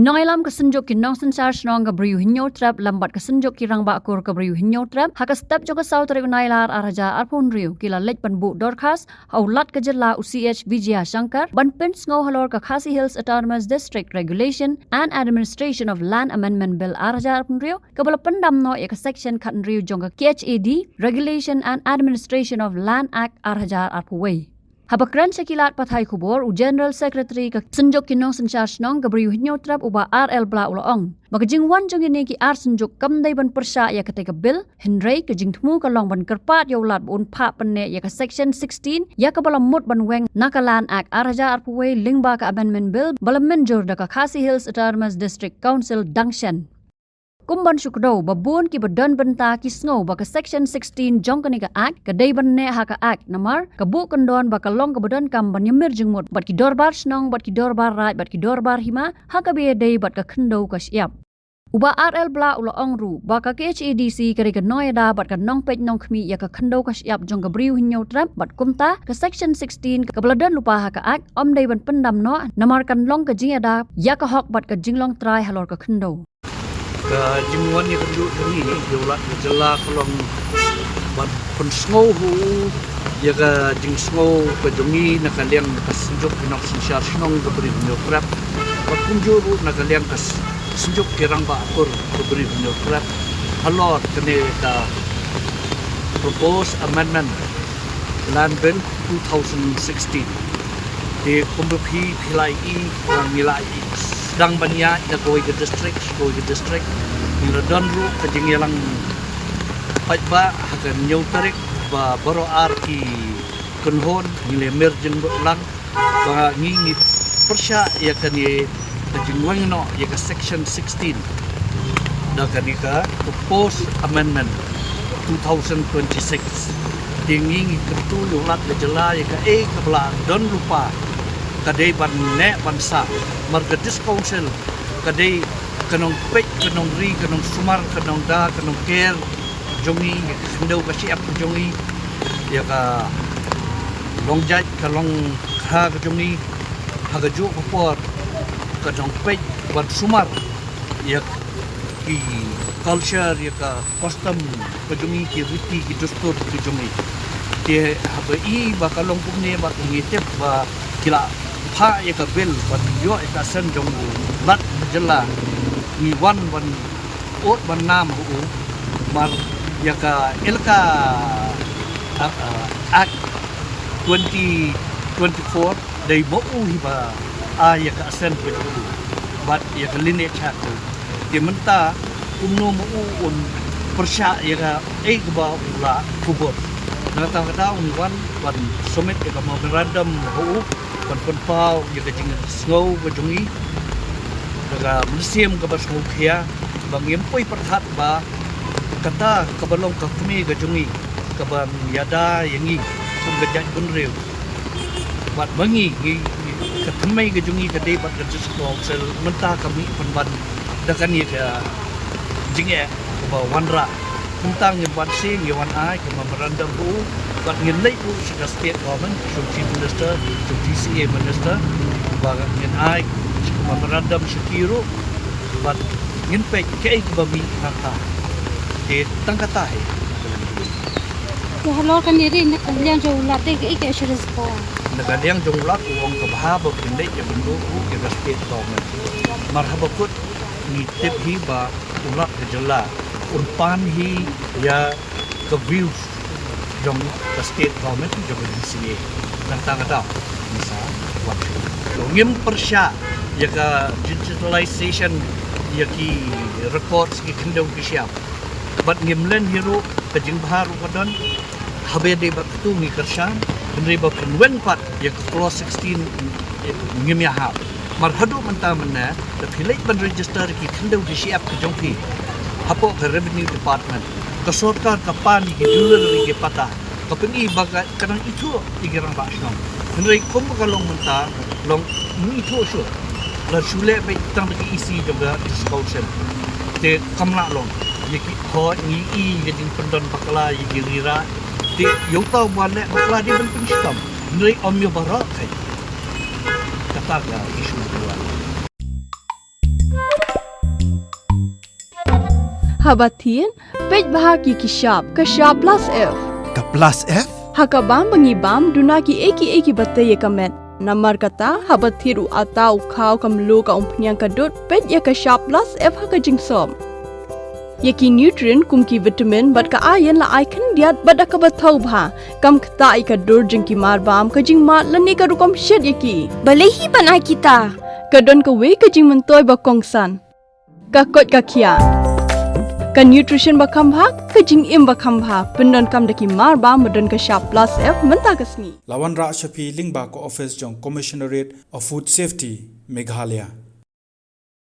Inailam kesenjuk kinong sensar snong gabriu hinyo trap lambat kesenjuk kirang bakur gabriu hinyo trap haka step joka sau tarik unailar araja arpun riu kila lej penbu dorkas haulat kejela UCH Vijaya Shankar banpins ngau halor ka Khasi Hills Autonomous District Regulation and Administration of Land Amendment Bill araja arpun riu kabala pendam no ka section khat riu jonga KHAD Regulation and Administration of Land Act araja arpuwei. Habakran sekilat pathai kubor u General Secretary ka senjuk kinong sensar snong gabriu hinyo trap uba RL bla uloong. Magajing wan jong ini ki ar senjuk kamdai ban persya ya ketika bil Henry kajing temu ka long ban kerpat ya ulat bun pa penne ya ka section 16 ya ka bala mut ban weng nakalan act araja arpuwe lingba ka amendment bill bala menjur da ka Khasi Hills Autonomous District Council Dangshan. Kumban syukdo babun ki badan benta ki sngo baka section 16 jongkani ka act kadai banne ha ka act namar kabu kendon baka long ka badan kam banyamir jengmut bat ki dorbar snong bat ki dorbar raj bat ki dorbar hima ha ka be dei bat ka khndo ka syap uba RL bla ulo ongru baka KHADC kare ka noyada bat ka nong pej nong khmi ya ka khndo ka syap jong ka briu hinyo trap bat kumta ka section 16 ka baladan lupa ha ka act om dei ban pendam no namar kan long ka jingada ya ka hok bat ka jinglong try halor ka khndo ka jingwan ni kendu ni jolat jela kolong ban pensngau hu ya ka jing sngo ka jongi na kaliang ka senjuk pinok sensar snong ka beri nyo krap bat kunjuru na kaliang ka senjuk kirang ba akur ka beri nyo krap halor kene ka propose amendment land bill 2016 di kumbupi pilai orang nilai sedang banyak da koi ke district ni don ru ke jingyalang pajba hakan nyau tarik ba baro arki kunhon ni lemer jeng lang ba ngi persya ya kan ye ke jingwang no ya ke section 16 da kan ka proposed amendment 2026 tinggi ketu lulat jela ya ka kabla don lupa kadai ban ne bansa marketis council kadai kanong pek kanong ri kanong sumar kanong da kanong care jongi ndau ka siap jongi ya ka longjat ka long kha ka jongi haga ju popor kanong pek ban sumar ya ki culture ya ka custom ka jongi ki riti ki dustur ki jongi te habai ba kalong pumne ba ngitep ba kila pa ya ka bil ban yo ka sen jong lat jela ni wan ban ot ban nam hu mar ya ka ilka act 2024 dai mo hi ba ya ka sen pe bat ya ka line chat ke menta umno mo un persya ya ka ba ula kubur na ta ka un wan ban summit ya ka memorandum hu pan pau ya ka jing snow ka jongi daga museum ka basmo khia bang yempoi perhat ba kata kabalong ka kumi ka jongi ka ban yada yangi kum ka jaj bunreu bat bangi ka thamai ka jongi ka dei bat ka jisko sel menta kami panban dakan ya ka jinge ba wanra tentang yang buat sing yang ai ke memorandum bu buat ngilai bu sebagai state government chief minister DCA minister buat yang ai ke memorandum sekiru buat ngimpe ke ke bami kata de tang kata hai ya halor kan diri nak kalian jo late ke ke assurance ko nak yang jumlah uang ke bahaba pendek yang bentuk ke state government marhaba kut ni tip hiba ulat jela urpan hi ya ke views jong the state government jong di sini tentang ada misal waktu ngim persya ya ke digitalization ya ki records ki kendau ki siap bat ngimlen hiru ke jing baharu kadon habe de bat tu ni kershan benri ba penwen pat ya ke clause 16 ngim ya ha marhadu menta mena the pilih ban register ki kendau ki siap ke jong ki hapo ke revenue department ke sorkar ke pan ki dulur ki patah ke pengi bagai kadang itu igirang basno henry kom kalong menta long ni itu so la sule pe tang ki isi juga discussion te kamla long ye ki ho ni i geding pendon bakla ye girira te yo tau bale bakla di ben penstam henry om yo barak kai kata ga isu dua habatin pej bahagi kishap kashap plus F Ka plus F? hakabam bangibam dunaki eki bataya kamet namar kata habathiru atau kau kamlu ka umpnyang kadut pej ya kashap plus F hakajingsom Yaki nutrient kumki vitamin bat ka ayan la ai kan diat bada ka bathau bha kam khta ai ka dur jingki marbam ka jing mat lani ka rukom shed yaki balehi banai kita ka don ka we ka jing mentoy ba kongsan ka kot ka kia ka nutrition ba kham bha ka jing im ba kham bha pendon kam daki marbam madon ka sharp plus F menta kasni Lawan Ra Shafi Lingba ko office jong Commissionerate of Food Safety Meghalaya